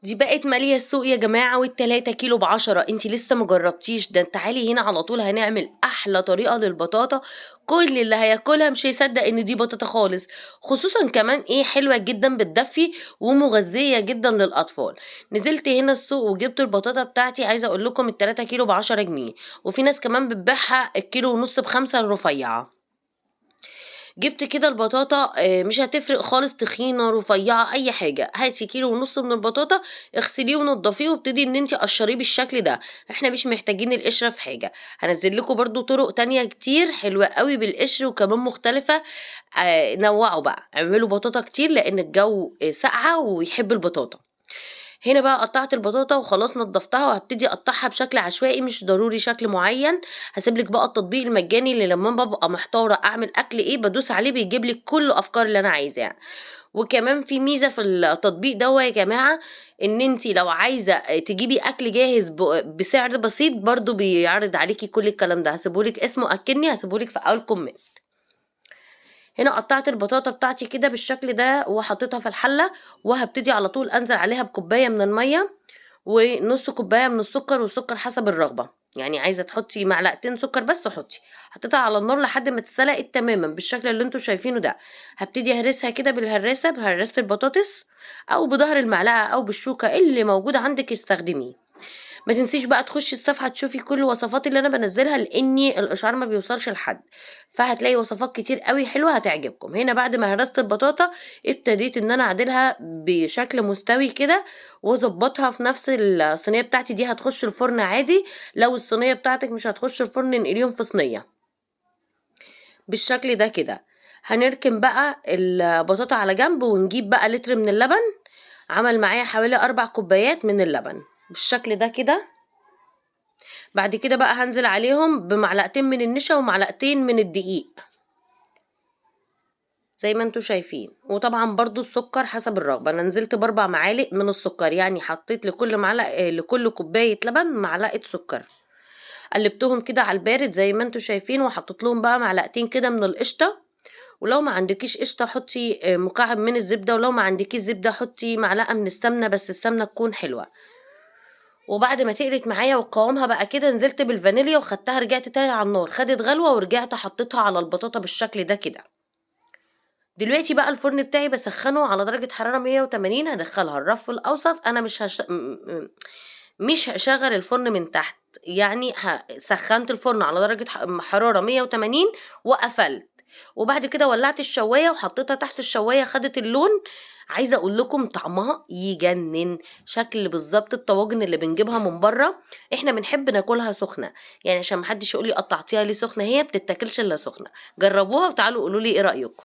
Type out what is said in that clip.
دي بقت مالية السوق يا جماعة، وال3 كيلو ب10، أنتِ لسه ما جربتيش، ده تعالي هنا على طول هنعمل أحلى طريقة للبطاطا، كل اللي هياكلها مش هيصدق إن دي بطاطا خالص، خصوصًا كمان حلوة جدًا بتدفّي ومغذية جدًا للأطفال. نزلت هنا السوق وجبت البطاطا بتاعتي، عايزة أقول لكم ال3 كيلو ب10 جنيه، وفي ناس كمان بتبيعها الكيلو ونُص ب5 الرفيّعة. جبت كده البطاطا مش هتفرق خالص تخينة، رفيّعة، أي حاجة، هاتي كيلو ونُص من البطاطا، اغسليه ونضّفيه وابتدي إن أنتِ قشّريه بالشكل ده، إحنا مش محتاجين القشرة في حاجة. هانزّل لكم برضه طُرق تانية كتير حلوة أوي بالقشر وكمان مختلفة، نوّعوا بقى، اعملوا بطاطا كتير لإن الجو ساقعة ويحب البطاطا. هنا بقى قطّعت البطاطا وخلاص نضّفتها وهابتدي أقطّعها بشكل عشوائي مش ضروري شكل معيّن، هاسيب لِك بقى التطبيق المجاني اللي لمّا بابقى محتارة أعمل أكل بادوس عليه بيجيب لِك كل الأفكار اللي أنا عايزاها. وكمان في ميزة في التطبيق دوّة يا جماعة، إن أنتِ لو عايزة تجيبي أكل جاهز بسعر بسيط برضه بيعرض عليكِ كل الكلام ده، هاسيبه لِك اسمه أكّني، هاسيبه لِك في أول comment. هنا قطّعت البطاطا بتاعتي كده بالشكل ده وحطيتها في الحلة، وهابتدي على طول أنزل عليها بكوباية من المَيّة ونُص كوباية من السكر، والسكر حسب الرغبة، يعني عايزة تحطي معلقتين سكر بس حطي، حطيتها على النار لحد ما اتسلقت تمامًا بالشكل اللي أنتم شايفينه ده، هابتدي أهرسها كده بالهراسة بهراسة البطاطس أو بضهر المعلقة أو بالشوكة اللي موجود عندِك استخدميه. ما تنسيش بقى تخشي الصفحة تشوفي كل الوصفات اللي أنا بانزّلها، لإني الإشعار ما بيوصلش لحد، فهتلاقي وصفات كتير أوي حلوة هتعجبكم. هنا بعد ما هرست البطاطا ابتديت إن أنا أعدلها بشكل مستوي كده، واضبّطها في نفس الصينية بتاعتي دي هتخش الفرن عادي، لو الصينية بتاعتِك مش هتخش الفرن انقليهم في صينية، بالشكل ده كده. هنركن بقى البطاطا على جنب ونجيب بقى لتر من اللبن، عمل معايا حوالي 4 كوبايات من اللبن، بالشكل ده كده. بعد كده بقى هانزل عليهم بمعلقتين من النشا ومعلقتين من الدقيق زي ما انتم شايفين، وطبعا برضو السكر حسب الرغبة. انا نزلت ب4 معالق من السكر، يعني حطيت لكل معلقة لكل كوباية لبن معلقة سكر، قلبتهم كده على البارد زي ما انتم شايفين، وحطيت لهم بقى معلقتين كده من القشطة، ولو ما عندكيش قشطة حطي مكعب من الزبدة، ولو ما عندكيش زبدة حطي معلقة من السمنة بس السمنة تكون حلوة. وبعد ما تقلت معايا وقوامها بقى كده نزلت بالفانيليا وخدتها رجعت تاني على النار، خدت غلوة ورجعت حطيتها على البطاطا بالشكل ده كده. دلوقتي بقى الفرن بتاعي بسخنه على درجة حرارة 180، هدخلها الرف الأوسط، أنا مش هشغل الفرن من تحت، يعني سخنت الفرن على درجة حرارة 180 وقفلت، وبعد كده ولعت الشواية وحطيتها تحت الشواية خدت اللون. عايزة اقول لكم طعمها يجنن، شكل بالظبط الطواجن اللي بنجيبها من بره، احنا بنحب ناكلها سخنة، يعني عشان محدش يقولي قطعتيها ليه سخنة، هي بتتاكلش الا سخنة. جربوها وتعالوا قولوا لي ايه رأيكم.